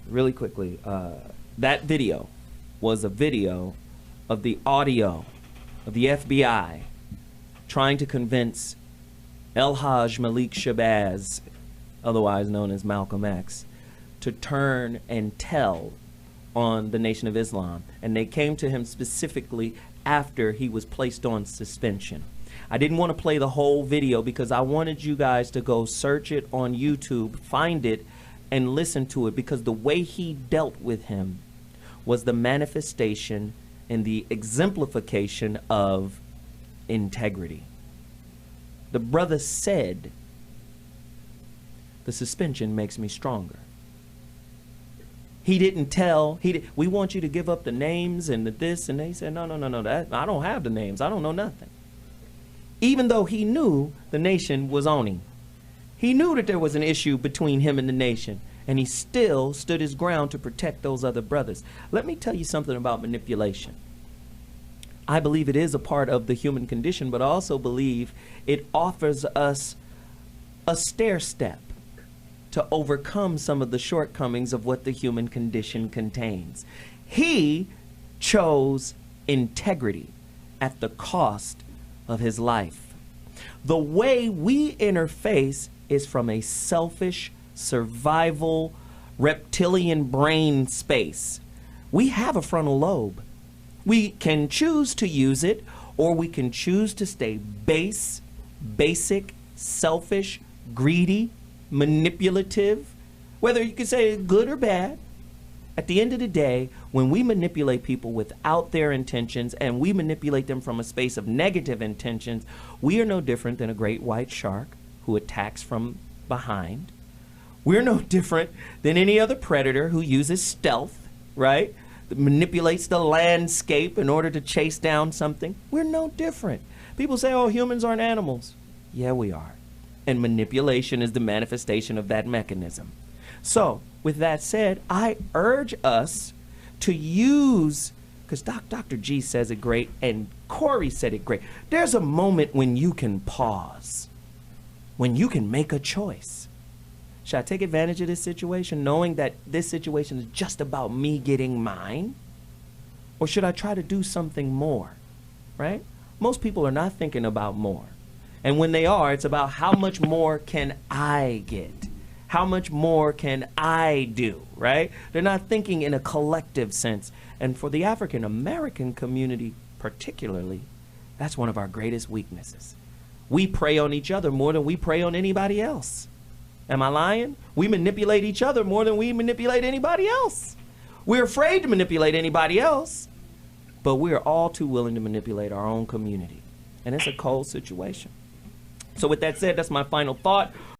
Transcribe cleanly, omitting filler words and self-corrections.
Really quickly. That video was a video of the audio of the FBI trying to convince El-Hajj Malik Shabazz, otherwise known as Malcolm X, to turn and tell on the Nation of Islam. And they came to him specifically after he was placed on suspension. I didn't want to play the whole video because I wanted you guys to go search it on YouTube, find it, and listen to it, because the way he dealt with him was the manifestation and the exemplification of integrity. The brother said, the suspension makes me stronger. He didn't tell, we want you to give up the names and the this, and they said, no, I don't have the names, I don't know nothing. Even though he knew the nation was owning. He knew that there was an issue between him and the nation, and he still stood his ground to protect those other brothers. Let me tell you something about manipulation. I believe it is a part of the human condition, but I also believe it offers us a stair step to overcome some of the shortcomings of what the human condition contains. He chose integrity at the cost of his life. The way we interface is from a selfish, survival, reptilian brain space. We have a frontal lobe. We can choose to use it, or we can choose to stay base, basic, selfish, greedy, manipulative, whether you can say good or bad. At the end of the day, when we manipulate people without their intentions, and we manipulate them from a space of negative intentions, we are no different than a great white shark who attacks from behind. We're no different than any other predator who uses stealth, right? That manipulates the landscape in order to chase down something. We're no different. People say, oh, humans aren't animals. Yeah, we are. And manipulation is the manifestation of that mechanism. So, with that said, I urge us to use, because Dr. G says it great, and Corey said it great. There's a moment when you can pause, when you can make a choice. Should I take advantage of this situation, knowing that this situation is just about me getting mine? Or should I try to do something more, right? Most people are not thinking about more. And when they are, it's about how much more can I get? How much more can I do, right? They're not thinking in a collective sense. And for the African American community particularly, that's one of our greatest weaknesses. We prey on each other more than we prey on anybody else. Am I lying? We manipulate each other more than we manipulate anybody else. We're afraid to manipulate anybody else, but we're all too willing to manipulate our own community. And it's a cold situation. So with that said, that's my final thought.